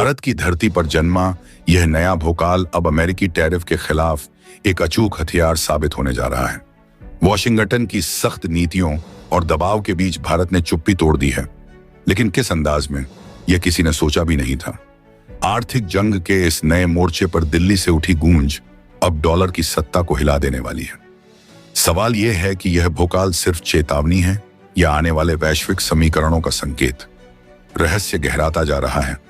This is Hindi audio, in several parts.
भारत की धरती पर जन्मा यह नया भोकाल अब अमेरिकी टैरिफ के खिलाफ एक अचूक हथियार साबित होने जा रहा है। वॉशिंगटन की सख्त नीतियों और दबाव के बीच भारत ने चुप्पी तोड़ दी है, लेकिन किस अंदाज में, यह किसी ने सोचा भी नहीं था। आर्थिक जंग के इस नए मोर्चे पर दिल्ली से उठी गूंज अब डॉलर की सत्ता को हिला देने वाली है। सवाल यह है कि यह भोकाल सिर्फ चेतावनी है या आने वाले वैश्विक समीकरणों का संकेत। रहस्य गहराता जा रहा है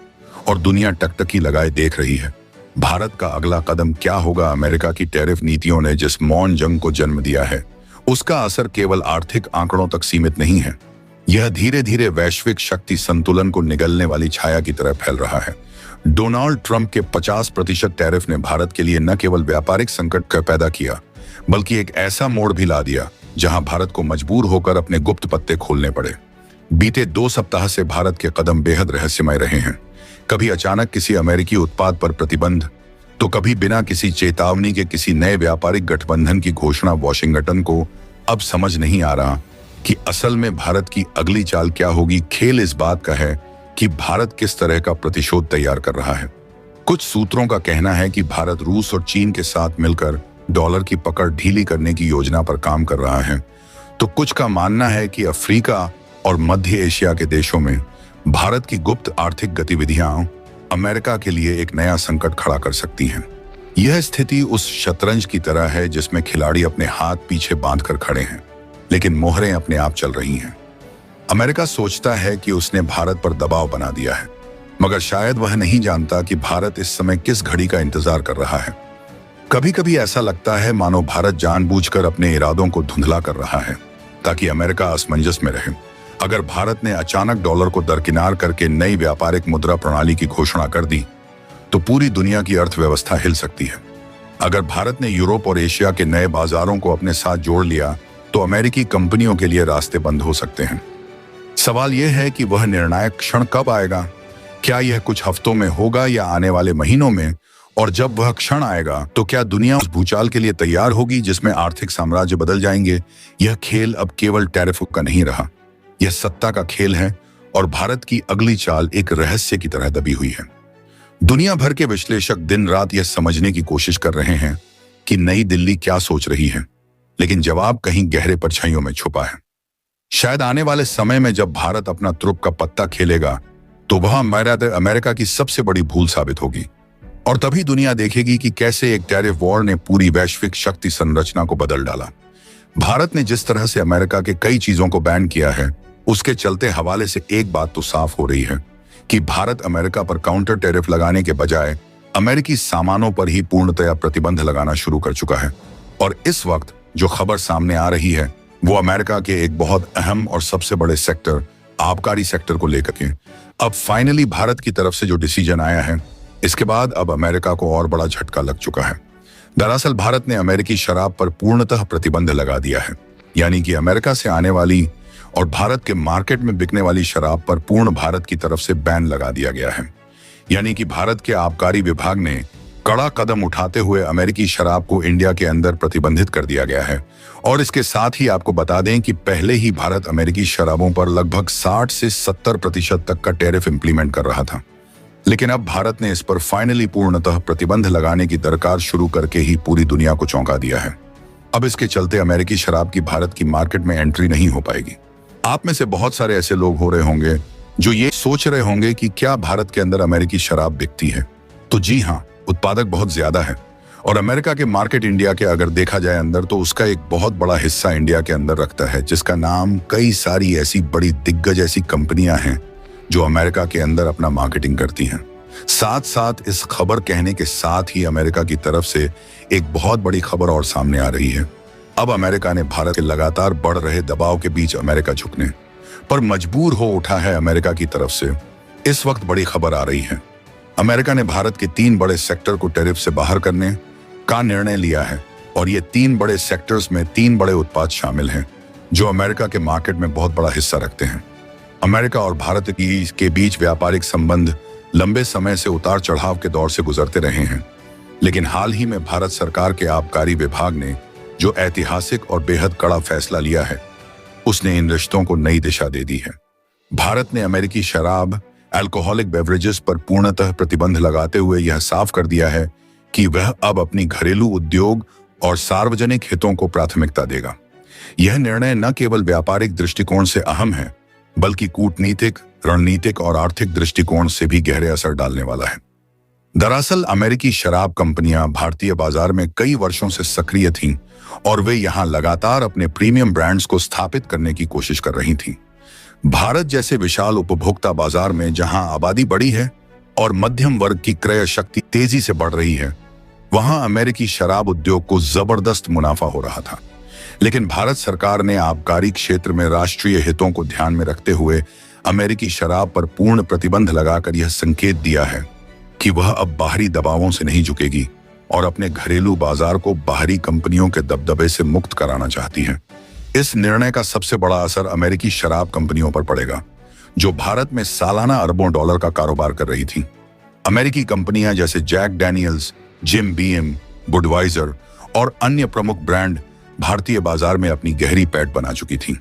और दुनिया टकटकी लगाए देख रही है। भारत का अगला कदम क्या होगा? अमेरिका की टैरिफ नीतियों ने जिस मौन जंग को जन्म दिया है, उसका असर केवल आर्थिक आंकड़ों तक सीमित नहीं है। यह धीरे धीरे वैश्विक शक्ति संतुलन को निगलने वाली छाया की तरह फैल रहा है। डोनाल्ड ट्रंप के 50% टैरिफ ने भारत के लिए न केवल व्यापारिक संकट पैदा किया, बल्कि एक ऐसा मोड़ भी ला दिया जहां भारत को मजबूर होकर अपने गुप्त पत्ते खोलने पड़े। बीते 2 सप्ताह से भारत के कदम बेहद रहस्यमय रहे हैं। कभी अचानक किसी अमेरिकी उत्पाद पर प्रतिबंध, तो कभी बिना किसी चेतावनी के किसी नए व्यापारिक गठबंधन की घोषणा। वॉशिंगटन को अब समझ नहीं आ रहा कि असल में भारत की अगली चाल क्या होगी। खेल इस बात का है कि भारत किस तरह का प्रतिशोध तैयार कर रहा है। कुछ सूत्रों का कहना है कि भारत रूस और चीन के साथ मिलकर डॉलर की पकड़ ढीली करने की योजना पर काम कर रहा है, तो कुछ का मानना है कि अफ्रीका और मध्य एशिया के देशों में भारत की गुप्त आर्थिक गतिविधियां अमेरिका के लिए एक नया संकट खड़ा कर सकती हैं। यह स्थिति उस शतरंज की तरह है जिसमें खिलाड़ी अपने हाथ पीछे बांधकर खड़े हैं, लेकिन मोहरें अपने आप चल रही हैं। अमेरिका सोचता है कि उसने भारत पर दबाव बना दिया है, मगर शायद वह नहीं जानता कि भारत इस समय किस घड़ी का इंतजार कर रहा है। कभी कभी ऐसा लगता है मानो भारत जानबूझकर अपने इरादों को धुंधला कर रहा है ताकि अमेरिका असमंजस में रहे। अगर भारत ने अचानक डॉलर को दरकिनार करके नई व्यापारिक मुद्रा प्रणाली की घोषणा कर दी, तो पूरी दुनिया की अर्थव्यवस्था हिल सकती है। अगर भारत ने यूरोप और एशिया के नए बाजारों को अपने साथ जोड़ लिया, तो अमेरिकी कंपनियों के लिए रास्ते बंद हो सकते हैं। सवाल यह है कि वह निर्णायक क्षण कब आएगा? क्या यह कुछ हफ्तों में होगा या आने वाले महीनों में? और जब वह क्षण आएगा, तो क्या दुनिया उस भूचाल के लिए तैयार होगी जिसमें आर्थिक साम्राज्य बदल जाएंगे? यह खेल अब केवल टैरिफ का नहीं रहा, यह सत्ता का खेल है और भारत की अगली चाल एक रहस्य की तरह दबी हुई है। दुनिया भर के विश्लेषक दिन रात यह समझने की कोशिश कर रहे हैं कि नई दिल्ली क्या सोच रही है, लेकिन जवाब कहीं गहरे परछाइयों में छुपा है। शायद आने वाले समय में जब भारत अपना तुरुप का पत्ता खेलेगा, तो वह अमेरिका की सबसे बड़ी भूल साबित होगी। और तभी दुनिया देखेगी कि कैसे एक टैरिफ वॉर ने पूरी वैश्विक शक्ति संरचना को बदल डाला। भारत ने जिस तरह से अमेरिका के कई चीजों को बैन किया है, उसके चलते हवाले से एक बात तो साफ हो रही है कि भारत अमेरिका पर काउंटर टैरिफ लगाने के बजाय अमेरिकी सामानों पर ही पूर्णतया प्रतिबंध लगाना शुरू कर चुका है। और इस वक्त जो खबर सामने आ रही है, वो अमेरिका के एक बहुत अहम और सबसे बड़े सेक्टर, आबकारी सेक्टर को लेकर के। अब फाइनली भारत की तरफ से जो डिसीजन आया है, इसके बाद अब अमेरिका को और बड़ा झटका लग चुका है। दरअसल भारत ने अमेरिकी शराब पर पूर्णतः प्रतिबंध लगा दिया है, यानी कि अमेरिका से आने वाली और भारत के मार्केट में बिकने वाली शराब पर पूर्ण भारत की तरफ से बैन लगा दिया गया है। यानी कि भारत के आबकारी विभाग ने कड़ा कदम उठाते हुए अमेरिकी शराब को इंडिया के अंदर प्रतिबंधित कर दिया गया है। और इसके साथ ही आपको बता दें कि पहले ही भारत अमेरिकी शराबों पर लगभग 60 से 70% तक का टैरिफ इंप्लीमेंट कर रहा था, लेकिन अब भारत ने इस पर फाइनली पूर्णतः प्रतिबंध लगाने की दरकार शुरू करके ही पूरी दुनिया को चौंका दिया है। अब इसके चलते अमेरिकी शराब की भारत की मार्केट में एंट्री नहीं हो पाएगी। आप में से बहुत सारे ऐसे लोग हो रहे होंगे जो ये सोच रहे होंगे कि क्या भारत के अंदर अमेरिकी शराब बिकती है? तो जी हाँ, उत्पादक बहुत ज्यादा है और अमेरिका के मार्केट इंडिया के अगर देखा जाए अंदर, तो उसका एक बहुत बड़ा हिस्सा इंडिया के अंदर रखता है, जिसका नाम कई सारी ऐसी बड़ी दिग्गज ऐसी कंपनियां हैं जो अमेरिका के अंदर अपना मार्केटिंग करती हैं। साथ साथ इस खबर कहने के साथ ही अमेरिका की तरफ से एक बहुत बड़ी खबर और सामने आ रही है। अब अमेरिका ने भारत के लगातार बढ़ रहे दबाव के बीच अमेरिका झुकने पर मजबूर हो उठा है। अमेरिका की तरफ से इस वक्त बड़ी खबर आ रही है। अमेरिका ने भारत के 3 बड़े सेक्टर को टैरिफ से बाहर करने का निर्णय लिया है और ये 3 बड़े सेक्टर्स में 3 बड़े उत्पाद शामिल हैं जो अमेरिका के मार्केट में बहुत बड़ा हिस्सा रखते हैं। अमेरिका और भारत के बीच व्यापारिक संबंध लंबे समय से उतार चढ़ाव के दौर से गुजरते रहे हैं, लेकिन हाल ही में भारत सरकार के आबकारी विभाग ने जो ऐतिहासिक और बेहद कड़ा फैसला लिया है, उसने इन रिश्तों को नई दिशा दे दी है। भारत ने अमेरिकी शराब, अल्कोहलिक बेवरेजेस पर पूर्णतः प्रतिबंध लगाते हुए यह साफ कर दिया है कि वह अब अपनी घरेलू उद्योग और सार्वजनिक हितों को प्राथमिकता देगा। यह निर्णय न केवल व्यापारिक दृष्टिकोण से अहम है, बल्कि कूटनीतिक, रणनीतिक और आर्थिक दृष्टिकोण से भी गहरे असर डालने वाला है। दरअसल अमेरिकी शराब कंपनियां भारतीय बाजार में कई वर्षों से सक्रिय थीं और वे यहां लगातार अपने प्रीमियम ब्रांड्स को स्थापित करने की कोशिश कर रही थीं। भारत जैसे विशाल उपभोक्ता बाजार में जहां आबादी बढ़ी है और मध्यम वर्ग की क्रय शक्ति तेजी से बढ़ रही है, वहां अमेरिकी शराब उद्योग को जबरदस्त मुनाफा हो रहा था। लेकिन भारत सरकार ने आबकारी क्षेत्र में राष्ट्रीय हितों को ध्यान में रखते हुए अमेरिकी शराब पर पूर्ण प्रतिबंध लगाकर यह संकेत दिया है कि वह अब बाहरी दबावों से नहीं झुकेगी और अपने घरेलू बाजार को बाहरी कंपनियों के दबदबे से मुक्त कराना चाहती है। इस निर्णय का सबसे बड़ा असर अमेरिकी शराब कंपनियों पर पड़ेगा, जो भारत में सालाना अरबों डॉलर का कारोबार कर रही थी। अमेरिकी कंपनियां जैसे जैक डैनियल्स, जिम बीम, बुडवाइजर और अन्य प्रमुख ब्रांड भारतीय बाजार में अपनी गहरी पैठ बना चुकी थीं।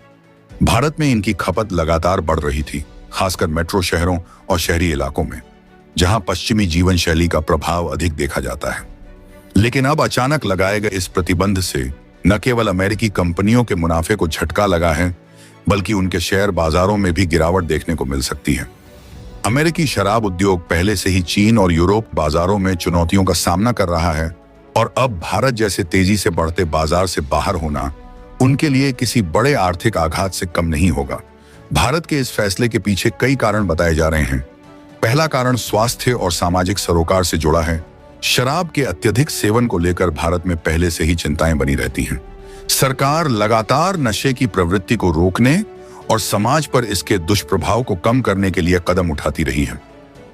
भारत में इनकी खपत लगातार बढ़ रही थी, खासकर मेट्रो शहरों और शहरी इलाकों में, जहां पश्चिमी जीवन शैली का प्रभाव अधिक देखा जाता है। लेकिन अब अचानक लगाए गए इस प्रतिबंध से न केवल अमेरिकी कंपनियों के मुनाफे को झटका लगा है, बल्कि उनके शेयर बाजारों में भी गिरावट देखने को मिल सकती है। अमेरिकी शराब उद्योग पहले से ही चीन और यूरोप बाजारों में चुनौतियों का सामना कर रहा है और अब भारत जैसे तेजी से बढ़ते बाजार से बाहर होना उनके लिए किसी बड़े आर्थिक आघात से कम नहीं होगा। भारत के इस फैसले के पीछे कई कारण बताए जा रहे हैं। पहला कारण स्वास्थ्य और सामाजिक सरोकार से जुड़ा है। शराब के अत्यधिक सेवन को लेकर भारत में पहले से ही चिंताएं बनी रहती हैं। सरकार लगातार नशे की प्रवृत्ति को रोकने और समाज पर इसके दुष्प्रभाव को कम करने के लिए कदम उठाती रही है।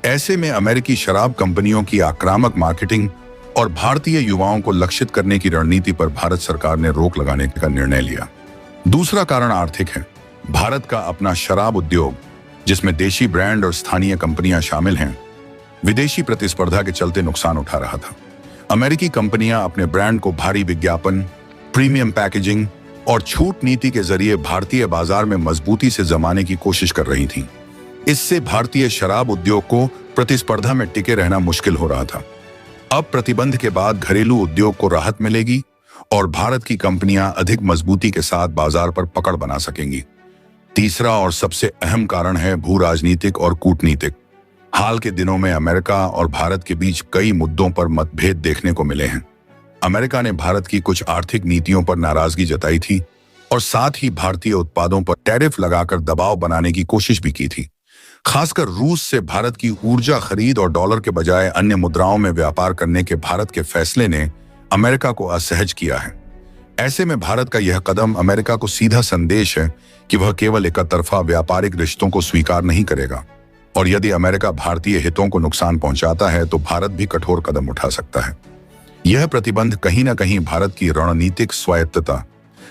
ऐसे में अमेरिकी शराब कंपनियों की आक्रामक मार्केटिंग और भारतीय युवाओं को लक्षित करने की रणनीति पर भारत सरकार ने रोक लगाने का निर्णय लिया। दूसरा कारण आर्थिक है। भारत का अपना शराब उद्योग, जिसमें देशी ब्रांड और स्थानीय कंपनियां शामिल हैं, विदेशी प्रतिस्पर्धा के चलते नुकसान उठा रहा था। अमेरिकी कंपनियां अपने ब्रांड को भारी विज्ञापन, प्रीमियम पैकेजिंग और छूट नीति के जरिए भारतीय बाजार में मजबूती से जमाने की कोशिश कर रही थीं। इससे भारतीय शराब उद्योग को प्रतिस्पर्धा में टिके रहना मुश्किल हो रहा था। अब प्रतिबंध के बाद घरेलू उद्योग को राहत मिलेगी और भारत की कंपनियां अधिक मजबूती के साथ बाजार पर पकड़ बना सकेंगी। तीसरा और सबसे अहम कारण है भू राजनीतिक और कूटनीतिक। हाल के दिनों में अमेरिका और भारत के बीच कई मुद्दों पर मतभेद देखने को मिले हैं। अमेरिका ने भारत की कुछ आर्थिक नीतियों पर नाराजगी जताई थी और साथ ही भारतीय उत्पादों पर टैरिफ लगाकर दबाव बनाने की कोशिश भी की थी। खासकर रूस से भारत की ऊर्जा खरीद और डॉलर के बजाय अन्य मुद्राओं में व्यापार करने के भारत के फैसले ने अमेरिका को असहज किया है। ऐसे में भारत का यह कदम अमेरिका को सीधा संदेश है कि वह केवल एकतरफा व्यापारिक रिश्तों को स्वीकार नहीं करेगा और यदि अमेरिका भारतीय हितों को नुकसान पहुंचाता है तो भारत भी कठोर कदम उठा सकता है। यह प्रतिबंध कहीं न कहीं भारत की रणनीतिक स्वायत्तता,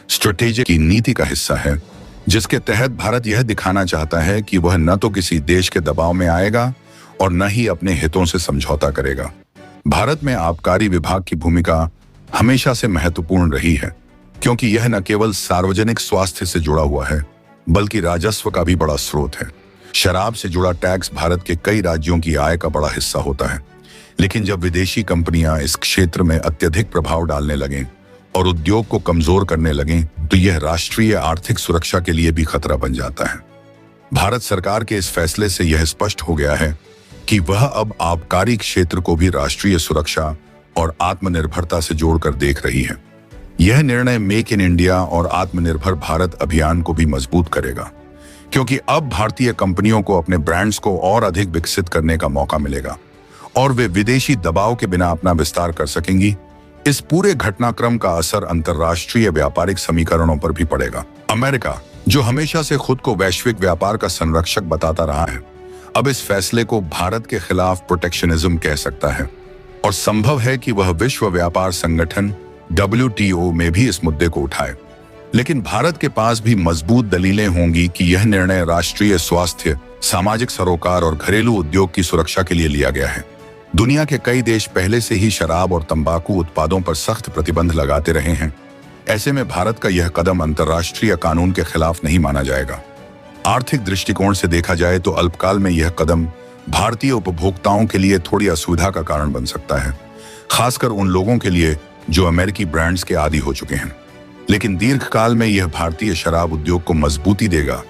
स्ट्रेटेजिक की नीति का हिस्सा है, जिसके तहत भारत यह दिखाना चाहता है कि वह न तो किसी देश के दबाव में आएगा और न ही अपने हितों से समझौता करेगा। भारत में आबकारी विभाग की भूमिका हमेशा से महत्वपूर्ण रही है, क्योंकि यह न केवल सार्वजनिक स्वास्थ्य से जुड़ा हुआ है, बल्कि राजस्व का भी बड़ा स्रोत है। शराब से जुड़ा टैक्स भारत के कई राज्यों की आय का बड़ा हिस्सा होता है। लेकिन जब विदेशी कंपनियां इस क्षेत्र में अत्यधिक प्रभाव डालने लगें और उद्योग को कमजोर करने लगें, तो यह राष्ट्रीय आर्थिक सुरक्षा के लिए भी खतरा बन जाता है। भारत सरकार के इस फैसले से यह स्पष्ट हो गया है कि वह अब आबकारी क्षेत्र को भी राष्ट्रीय सुरक्षा और आत्मनिर्भरता से जोड़कर देख रही है। यह निर्णय मेक इन इंडिया और आत्मनिर्भर भारत अभियान को भी मजबूत करेगा, क्योंकि अब भारतीय कंपनियों को अपने ब्रांड्स को और अधिक विकसित करने का मौका मिलेगा और वे विदेशी दबाव के बिना अपना विस्तार कर सकेंगी। इस पूरे घटनाक्रम का असर अंतर्राष्ट्रीय व्यापारिक समीकरणों पर भी पड़ेगा। अमेरिका, जो हमेशा से खुद को वैश्विक व्यापार का संरक्षक बताता रहा है, अब इस फैसले को भारत के खिलाफ प्रोटेक्शनिज्म कह सकता है और संभव है कि वह विश्व व्यापार संगठन WTO में भी इस मुद्दे को उठाए। लेकिन भारत के पास भी मजबूत दलीलें होंगी कि यह निर्णय राष्ट्रीय स्वास्थ्य, सामाजिक सरोकार और घरेलू उद्योग की सुरक्षा के लिए लिया गया है। दुनिया के कई देश पहले से ही शराब और तंबाकू उत्पादों पर सख्त प्रतिबंध लगाते रहे हैं। ऐसे में भारत का यह कदम अंतर्राष्ट्रीय कानून के खिलाफ नहीं माना जाएगा। आर्थिक दृष्टिकोण से देखा जाए तो अल्पकाल में यह कदम भारतीय उपभोक्ताओं के लिए थोड़ी असुविधा का कारण बन सकता है, खासकर उन लोगों के लिए जो अमेरिकी ब्रांड्स के आदी हो चुके हैं। लेकिन दीर्घकाल में यह भारतीय शराब उद्योग को मजबूती देगा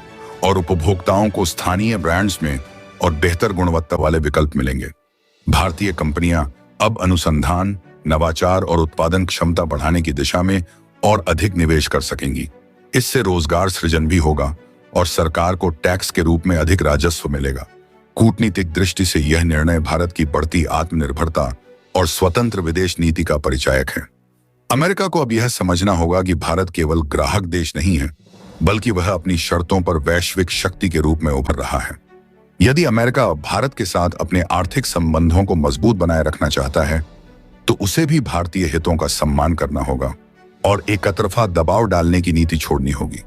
और उपभोक्ताओं को स्थानीय ब्रांड्स में और बेहतर गुणवत्ता वाले विकल्प मिलेंगे। भारतीय कंपनियां अब अनुसंधान, नवाचार और उत्पादन क्षमता बढ़ाने की दिशा में और अधिक निवेश कर सकेंगी। इससे रोजगार सृजन भी होगा और सरकार को टैक्स के रूप में अधिक राजस्व मिलेगा। कूटनीतिक दृष्टि से यह निर्णय भारत की बढ़ती आत्मनिर्भरता और स्वतंत्र विदेश नीति का परिचायक है। अमेरिका को अब यह समझना होगा कि भारत केवल ग्राहक देश नहीं है, बल्कि वह अपनी शर्तों पर वैश्विक शक्ति के रूप में उभर रहा है। यदि अमेरिका भारत के साथ अपने आर्थिक संबंधों को मजबूत बनाए रखना चाहता है, तो उसे भी भारतीय हितों का सम्मान करना होगा और एकतरफा दबाव डालने की नीति छोड़नी होगी।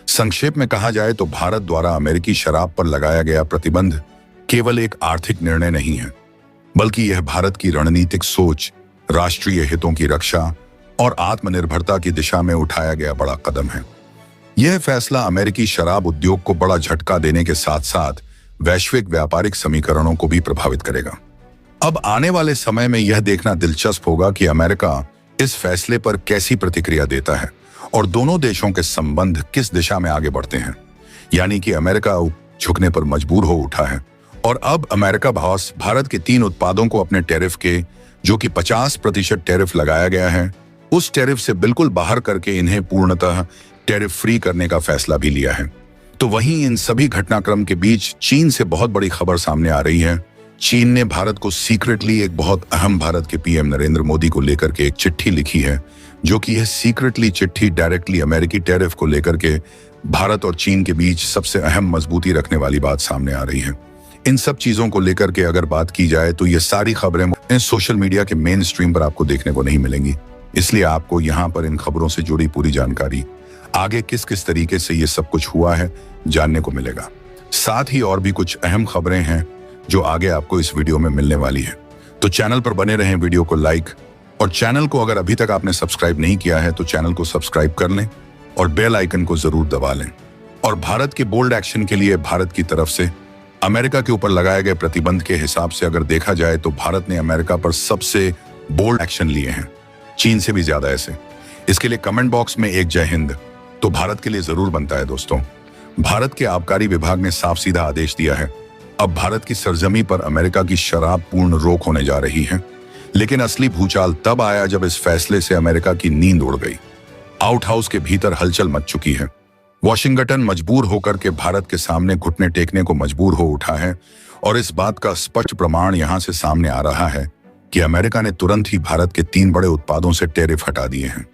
संक्षेप में कहा जाए तो भारत द्वारा अमेरिकी शराब पर लगाया गया प्रतिबंध केवल एक आर्थिक निर्णय नहीं है, बल्कि यह भारत की रणनीतिक सोच, राष्ट्रीय हितों की रक्षा और आत्मनिर्भरता की दिशा में उठाया गया बड़ा कदम है। यह फैसला अमेरिकी शराब उद्योग को बड़ा झटका देने के साथ साथ वैश्विक व्यापारिक समीकरणों को भी प्रभावित करेगा। अब आने वाले समय में यह देखना दिलचस्प होगा कि अमेरिका इस फैसले पर कैसी प्रतिक्रिया देता है और दोनों देशों के संबंध किस दिशा में आगे बढ़ते हैं। यानी कि अमेरिका झुकने पर मजबूर हो उठा है और अब अमेरिका भारत के 3 उत्पादों को अपने टैरिफ के, जो कि 50% टैरिफ लगाया गया है, उस टैरिफ से बिल्कुल बाहर करके इन्हें पूर्णतः टैरिफ फ्री करने का फैसला भी लिया है। तो वहीं इन सभी घटनाक्रम के बीच चीन से बहुत बड़ी खबर सामने आ रही है। चीन ने भारत को सीक्रेटली एक बहुत अहम भारत के पीएम नरेंद्र मोदी को लेकर के एक चिट्ठी लिखी है, जो कि यह सीक्रेटली चिट्ठी डायरेक्टली अमेरिकी टैरिफ को लेकर के भारत और चीन के बीच सबसे अहम मजबूती रखने वाली बात सामने आ रही है। इन सब चीजों को लेकर के अगर बात की जाए तो ये सारी खबरें सोशल मीडिया के मेन स्ट्रीम पर आपको देखने को नहीं मिलेंगी, इसलिए आपको यहाँ पर इन खबरों से जुड़ी पूरी जानकारी, आगे किस किस तरीके से ये सब कुछ हुआ है, जानने को मिलेगा। साथ ही और भी कुछ अहम खबरें हैं जो आगे आपको इस वीडियो में मिलने वाली है। तो चैनल पर बने रहें, वीडियो को लाइक, और चैनल को अगर अभी तक आपने सब्सक्राइब नहीं किया है तो चैनल को सब्सक्राइब कर लें और बेल आइकन को जरूर दबा लें। और भारत के बोल्ड एक्शन के लिए भारत की तरफ से अमेरिका के ऊपर लगाए गए प्रतिबंध के हिसाब से अगर देखा जाए तो भारत ने अमेरिका पर सबसे बोल्ड एक्शन लिए हैं, चीन से भी ज्यादा ऐसे। इसके लिए कमेंट बॉक्स में एक जय हिंद तो भारत के लिए जरूर बनता है। दोस्तों, भारत के आबकारी विभाग ने साफ सीधा आदेश दिया है, अब भारत की सरजमी पर अमेरिका की शराब पूर्ण रोक होने जा रही है। लेकिन असली भूचाल तब आया जब इस फैसले से अमेरिका की नींद उड़ गई। आउट हाउस के भीतर हलचल मच चुकी है। वॉशिंगटन मजबूर होकर के भारत के सामने घुटने टेकने को मजबूर हो उठा है और इस बात का स्पष्ट प्रमाण यहां से सामने आ रहा है कि अमेरिका ने तुरंत ही भारत के 3 बड़े उत्पादों से टैरिफ हटा दिए हैं।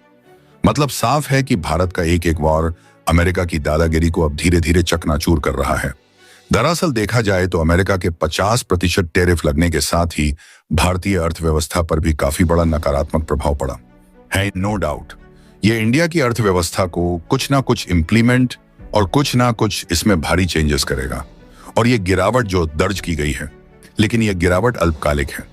मतलब साफ है कि भारत का एक एक वॉर अमेरिका की दादागिरी को अब धीरे धीरे चकनाचूर कर रहा है। दरअसल देखा जाए तो अमेरिका के 50% टैरिफ लगने के साथ ही भारतीय अर्थव्यवस्था पर भी काफी बड़ा नकारात्मक प्रभाव पड़ा है। नो डाउट ये इंडिया की अर्थव्यवस्था को कुछ ना कुछ इम्प्लीमेंट और कुछ ना कुछ इसमें भारी चेंजेस करेगा। और ये गिरावट जो दर्ज की गई है, लेकिन यह गिरावट अल्पकालिक है,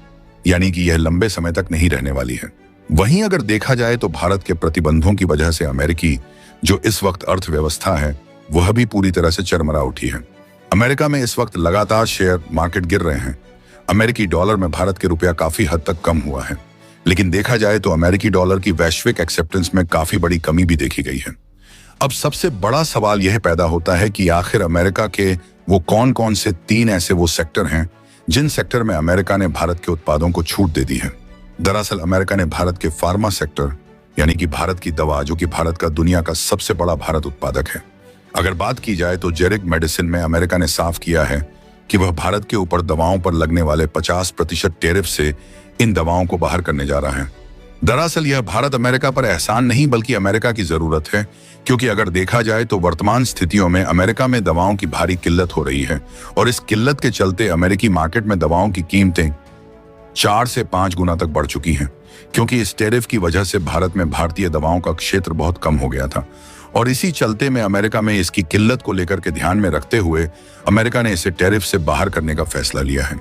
यानी कि यह लंबे समय तक नहीं रहने वाली है। वहीं अगर देखा जाए तो भारत के प्रतिबंधों की वजह से अमेरिकी जो इस वक्त अर्थव्यवस्था है वह भी पूरी तरह से चरमरा उठी है। अमेरिका में इस वक्त लगातार शेयर मार्केट गिर रहे हैं। अमेरिकी डॉलर में भारत के रुपया काफी हद तक कम हुआ है, लेकिन देखा जाए तो अमेरिकी डॉलर की वैश्विक एक्सेप्टेंस में काफी बड़ी कमी भी देखी गई है। अब सबसे बड़ा सवाल यह पैदा होता है कि आखिर अमेरिका के वो कौन कौन से 3 ऐसे वो सेक्टर हैं जिन सेक्टर में अमेरिका ने भारत के उत्पादों को छूट दे दी है। दरअसल अमेरिका ने भारत के फार्मा सेक्टर, यानी कि भारत की दवा, जो कि भारत का दुनिया का सबसे बड़ा भारत उत्पादक है। अगर बात की जाए तो जेरिक मेडिसिन में अमेरिका ने साफ किया है कि वह भारत के ऊपर दवाओं पर लगने वाले 50% टैरिफ से इन दवाओं को बाहर करने जा रहा है। दरअसल यह भारत अमेरिका पर एहसान नहीं बल्कि अमेरिका की जरूरत है, क्योंकि अगर देखा जाए तो वर्तमान स्थितियों में अमेरिका में दवाओं की भारी किल्लत हो रही है और इस किल्लत के चलते अमेरिकी मार्केट में दवाओं की कीमतें 4 से 5 गुना तक बढ़ चुकी हैं, क्योंकि इस टैरिफ की वजह से भारत में भारतीय दवाओं का क्षेत्र बहुत कम हो गया था और इसी चलते में अमेरिका में इसकी किल्लत को लेकर के ध्यान में रखते हुए अमेरिका ने इसे टैरिफ से बाहर करने का फैसला लिया है।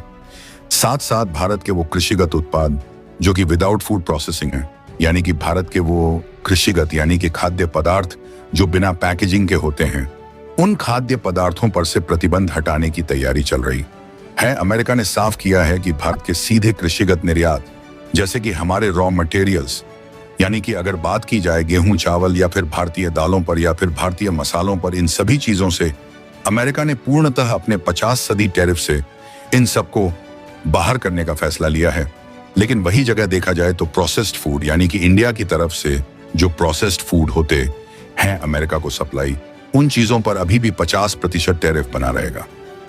साथ साथ भारत के वो कृषिगत उत्पाद जो कि विदाउट फूड प्रोसेसिंग है, यानी कि भारत के वो कृषिगत यानी कि खाद्य पदार्थ जो बिना पैकेजिंग के होते हैं, उन खाद्य पदार्थों पर से प्रतिबंध हटाने की तैयारी चल रही है। अमेरिका ने साफ किया है कि भारत के सीधे कृषिगत निर्यात, जैसे कि हमारे रॉ मटेरियल्स, यानी कि अगर बात की जाए गेहूं, चावल या फिर भारतीय दालों पर या फिर भारतीय मसालों पर, इन सभी चीजों से अमेरिका ने पूर्णतः अपने 50% टैरिफ से इन सबको बाहर करने का फैसला लिया है। लेकिन वही जगह देखा जाए तो प्रोसेस्ड फूड, यानी कि इंडिया की तरफ से जो प्रोसेस्ड फूड होते हैं अमेरिका को सप्लाई, उन चीजों पर अभी भी 50% टैरिफ बना रहेगा।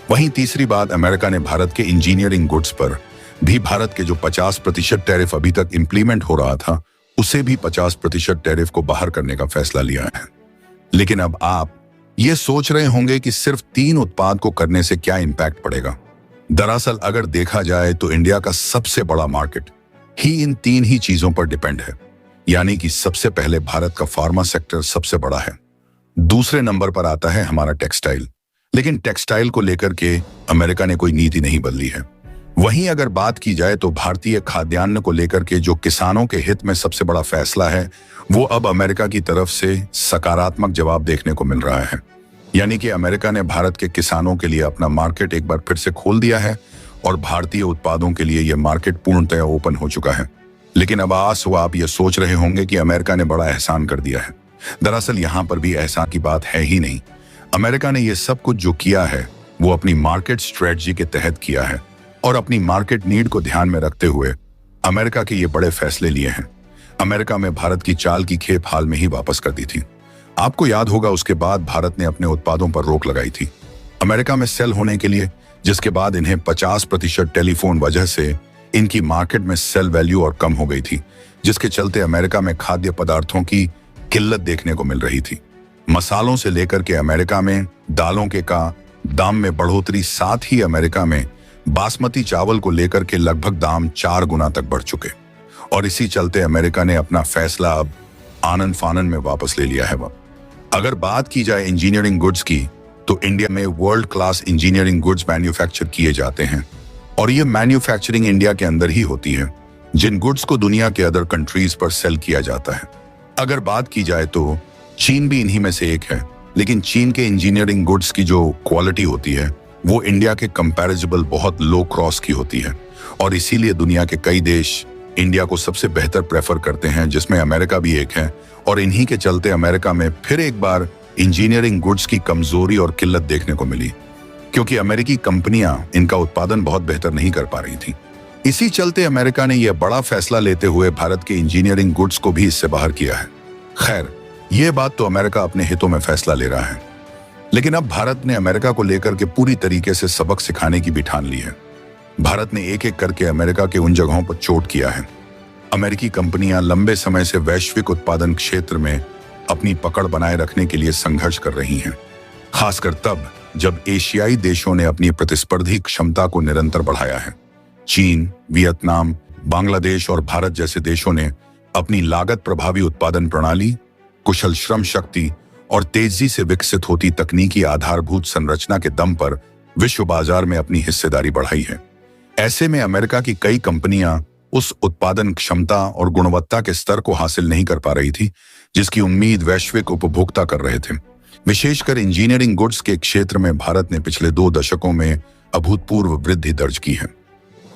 वहीं तीसरी बात, अमेरिका ने भारत के इंजीनियरिंग गुड्स पर भी भारत के जो 50% टैरिफ अभी तक इंप्लीमेंट हो रहा था, उसे भी 50% टैरिफ को बाहर करने का फैसला लिया है। लेकिन अब आप ये सोच रहे होंगे कि सिर्फ 3 उत्पाद को करने से क्या इंपैक्ट पड़ेगा। दरअसल अगर देखा जाए तो इंडिया का सबसे बड़ा मार्केट ही इन 3 ही चीजों पर डिपेंड है। यानी कि सबसे पहले भारत का फार्मा सेक्टर सबसे बड़ा है, दूसरे नंबर पर आता है हमारा टेक्सटाइल। लेकिन टेक्सटाइल को लेकर के अमेरिका ने कोई नीति नहीं बदली है। वहीं अगर बात की जाए तो भारतीय खाद्यान्न को लेकर के जो किसानों के हित में सबसे बड़ा फैसला है, वो अब अमेरिका की तरफ से सकारात्मक जवाब देखने को मिल रहा है। यानी कि अमेरिका ने भारत के किसानों के लिए अपना मार्केट एक बार फिर से खोल दिया है और भारतीय उत्पादों के लिए यह मार्केट पूर्णतया ओपन हो चुका है। लेकिन अब आप ये सोच रहे होंगे कि अमेरिका ने बड़ा एहसान कर दिया है। दरअसल यहां पर भी एहसान की बात है ही नहीं। अमेरिका ने यह सब कुछ जो किया है वो अपनी मार्केट स्ट्रेटजी के तहत किया है और अपनी मार्केट नीड को ध्यान में रखते हुए अमेरिका के ये बड़े फैसले लिए हैं। अमेरिका में भारत की चाल की खेप हाल में ही वापस कर दी थी। आपको याद होगा, उसके बाद भारत ने अपने उत्पादों पर रोक लगाई थी अमेरिका में सेल होने के लिए, जिसके बाद इन्हें 50% टेलीफोन वजह से इनकी मार्केट में सेल वैल्यू और कम हो गई थी, जिसके चलते अमेरिका में खाद्य पदार्थों की किल्लत देखने को मिल रही थी। मसालों से लेकर के अमेरिका में दालों के का दाम में बढ़ोतरी, साथ ही अमेरिका में बासमती चावल को लेकर के लगभग दाम 4 गुना तक बढ़ चुके और इसी चलते अमेरिका ने अपना फैसला अब आनन फानन में वापस ले लिया है। अगर बात की जाए इंजीनियरिंग गुड्स की, तो इंडिया में world class engineering goods manufacture किए जाते हैं और ये मैन्युफैक्चरिंग इंडिया के अंदर ही होती है, जिन गुड्स को दुनिया के अदर कंट्रीज पर सेल किया जाता है। अगर बात की जाए तो चीन भी इन्हीं में से एक है, लेकिन चीन के इंजीनियरिंग गुड्स की जो क्वालिटी होती है वो इंडिया के कंपैरेबल बहुत लो क्रॉस की होती है और इसीलिए दुनिया के कई देश इंडिया को सबसे बेहतर प्रेफर करते हैं, जिसमें अमेरिका भी एक है। और इन्हीं के चलते अमेरिका में फिर एक बार इंजीनियरिंग गुड्स की कमजोरी और किल्लत देखने को मिली, क्योंकि अमेरिकी कंपनियां इनका उत्पादन बहुत बेहतर नहीं कर पा रही थी। इसी चलते अमेरिका ने यह बड़ा फैसला लेते हुए भारत के इंजीनियरिंग गुड्स को भी इससे बाहर किया है। खैर, यह बात तो अमेरिका अपने हितों में फैसला ले रहा है, लेकिन अब भारत ने अमेरिका को लेकर के पूरी तरीके से सबक सिखाने की भी ठान ली है। भारत ने एक एक करके अमेरिका के उन जगहों पर चोट किया है। अमेरिकी कंपनियां लंबे समय से वैश्विक उत्पादन क्षेत्र में अपनी पकड़ बनाए रखने के लिए संघर्ष कर रही हैं, खासकर तब जब एशियाई देशों ने अपनी प्रतिस्पर्धी क्षमता को निरंतर बढ़ाया है। चीन, वियतनाम, बांग्लादेश और भारत जैसे देशों ने अपनी लागत प्रभावी उत्पादन प्रणाली, कुशल श्रम शक्ति और तेजी से विकसित होती तकनीकी आधारभूत संरचना के दम पर विश्व बाजार में अपनी हिस्सेदारी बढ़ाई है। ऐसे में अमेरिका की कई कंपनियां उस उत्पादन क्षमता और गुणवत्ता के स्तर को हासिल नहीं कर पा रही थी जिसकी उम्मीद वैश्विक उपभोक्ता कर रहे थे। विशेषकर इंजीनियरिंग गुड्स के क्षेत्र में भारत ने पिछले 2 दशकों में अभूतपूर्व वृद्धि दर्ज की है।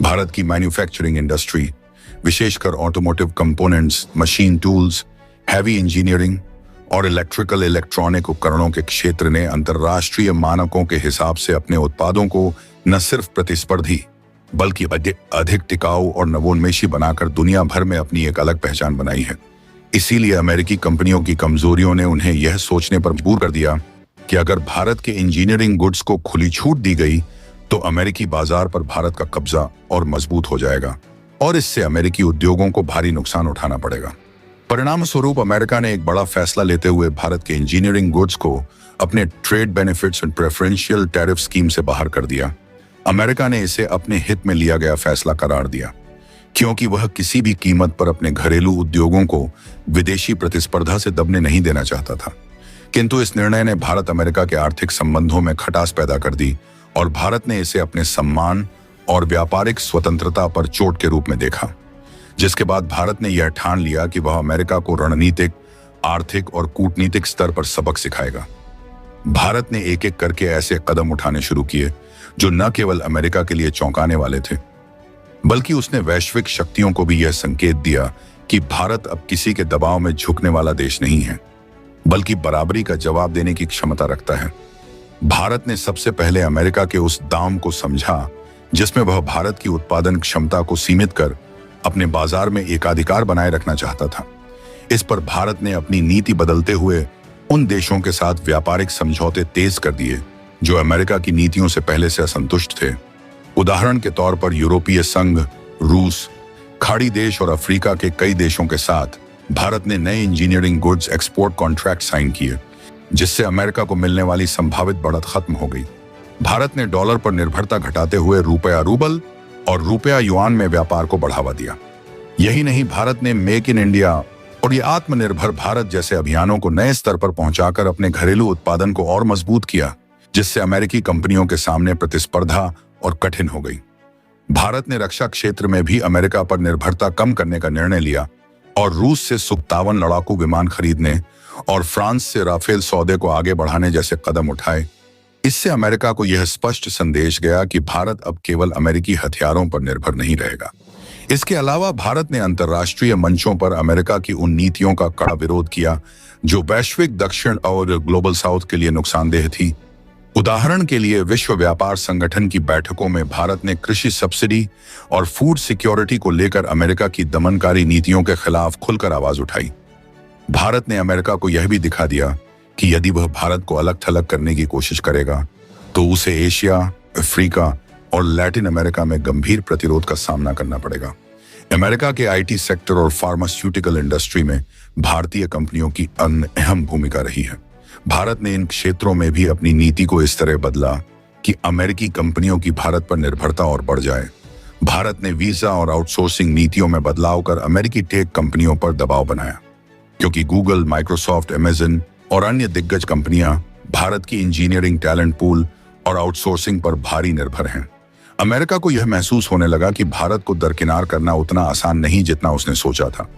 भारत की मैन्युफैक्चरिंग इंडस्ट्री, विशेषकर automotive components, machine tools, heavy engineering और इलेक्ट्रॉनिक उपकरणों के क्षेत्र ने अंतर्राष्ट्रीय मानकों के हिसाब से अपने उत्पादों को न सिर्फ प्रतिस्पर्धी बल्कि अधिक टिकाऊ और नवोन्मेषी बनाकर दुनिया भर में अपनी एक अलग पहचान बनाई है। इसीलिए अमेरिकी कंपनियों की कमजोरियों ने उन्हें यह सोचने पर मजबूर कर दिया कि अगर भारत के इंजीनियरिंग गुड्स को खुली छूट दी गई तो अमेरिकी बाजार पर भारत का कब्जा और मजबूत हो जाएगा और इससे अमेरिकी उद्योगों को भारी नुकसान उठाना पड़ेगा। परिणाम स्वरूप अमेरिका ने एक बड़ा फैसला लेते हुए भारत के इंजीनियरिंग गुड्स को अपने trade benefits and preferential tariff scheme से बाहर कर दिया। अमेरिका ने इसे अपने हित में लिया गया फैसला करार दिया, क्योंकि वह किसी भी कीमत पर अपने घरेलू उद्योगों को विदेशी प्रतिस्पर्धा से दबने नहीं देना चाहता था। किंतु इस निर्णय ने भारत अमेरिका के आर्थिक संबंधों में खटास पैदा कर दी और भारत ने इसे अपने सम्मान और व्यापारिक स्वतंत्रता पर चोट के रूप में देखा, जिसके बाद भारत ने यह ठान लिया कि वह अमेरिका को रणनीतिक, आर्थिक और कूटनीतिक स्तर पर सबक सिखाएगा। भारत ने एक एक करके ऐसे कदम उठाने शुरू किए जो न केवल अमेरिका के लिए चौंकाने वाले थे, बल्कि उसने वैश्विक शक्तियों को भी यह संकेत दिया कि भारत अब किसी के दबाव में झुकने वाला देश नहीं है, बल्कि बराबरी का जवाब देने की क्षमता रखता है। भारत ने सबसे पहले अमेरिका के उस दाम को समझा जिसमें वह भारत की उत्पादन क्षमता को सीमित कर अपने बाजार में एकाधिकार बनाए रखना चाहता था। इस पर भारत ने अपनी नीति बदलते हुए उन देशों के साथ व्यापारिक समझौते तेज कर दिए जो अमेरिका की नीतियों से पहले से असंतुष्ट थे। उदाहरण के तौर पर यूरोपीय संघ, रूस, खाड़ी देश और अफ्रीका के कई देशों के साथ भारत ने नए engineering goods export contract sign किए, जिससे अमेरिका को मिलने वाली संभावित बढ़त खत्म हो गई। भारत ने डॉलर पर निर्भरता घटाते हुए रुपया रूबल और रुपया युआन में व्यापार को बढ़ावा दिया। यही नहीं, भारत ने मेक इन इंडिया और ये आत्मनिर्भर भारत जैसे अभियानों को नए स्तर पर पहुंचाकर अपने घरेलू उत्पादन को और मजबूत किया, जिससे अमेरिकी कंपनियों के सामने प्रतिस्पर्धा और कठिन हो गई। भारत ने रक्षा क्षेत्र में भी अमेरिका पर निर्भरता कम करने का निर्णय लिया और रूस से सुख-51 लड़ाकू विमान खरीदने और फ्रांस से राफेल सौदे को आगे बढ़ाने जैसे कदम उठाए। इससे अमेरिका को यह स्पष्ट संदेश गया कि भारत अब केवल अमेरिकी हथियारों पर निर्भर नहीं रहेगा। इसके अलावा भारत ने अंतर्राष्ट्रीय मंचों पर अमेरिका की उन नीतियों का कड़ा विरोध किया जो वैश्विक दक्षिण और ग्लोबल साउथ के लिए नुकसानदेह थी। उदाहरण के लिए, विश्व व्यापार संगठन की बैठकों में भारत ने कृषि सब्सिडी और फूड सिक्योरिटी को लेकर अमेरिका की दमनकारी नीतियों के खिलाफ खुलकर आवाज उठाई। भारत ने अमेरिका को यह भी दिखा दिया कि यदि वह भारत को अलग थलग करने की कोशिश करेगा तो उसे एशिया, अफ्रीका और लैटिन अमेरिका में गंभीर प्रतिरोध का सामना करना पड़ेगा। अमेरिका के आईटी सेक्टर और फार्मास्यूटिकल इंडस्ट्री में भारतीय कंपनियों की अहम भूमिका रही है। भारत ने इन क्षेत्रों में भी अपनी नीति को इस तरह बदला कि अमेरिकी कंपनियों की भारत पर निर्भरता और बढ़ जाए। भारत ने वीजा और आउटसोर्सिंग नीतियों में बदलाव कर अमेरिकी टेक कंपनियों पर दबाव बनाया, क्योंकि गूगल, माइक्रोसॉफ्ट, अमेजन और अन्य दिग्गज कंपनियां भारत की इंजीनियरिंग टैलेंट पूल और आउटसोर्सिंग पर भारी निर्भर हैं। अमेरिका को यह महसूस होने लगा कि भारत को दरकिनार करना उतना आसान नहीं जितना उसने सोचा था।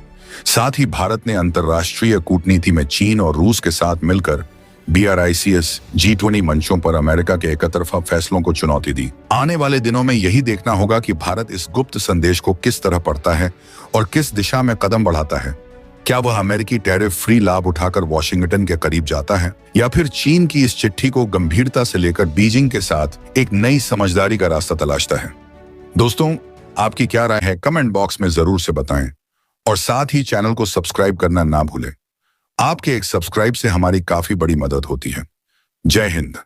साथ ही भारत ने अंतर्राष्ट्रीय कूटनीति में चीन और रूस के साथ मिलकर BRICS, G20 मंचों पर अमेरिका के एकतरफा फैसलों को चुनौती दी। आने वाले दिनों में यही देखना होगा कि भारत इस गुप्त संदेश को किस तरह पढ़ता है और किस दिशा में कदम बढ़ाता है। क्या वह अमेरिकी टैरिफ फ्री लाभ उठाकर वॉशिंगटन के करीब जाता है, या फिर चीन की इस चिट्ठी को गंभीरता से लेकर बीजिंग के साथ एक नई समझदारी का रास्ता तलाशता है? दोस्तों, आपकी क्या राय है कमेंट बॉक्स में जरूर से बताएं और साथ ही चैनल को सब्सक्राइब करना ना भूलें। आपके एक सब्सक्राइब से हमारी काफी बड़ी मदद होती है। जय हिंद।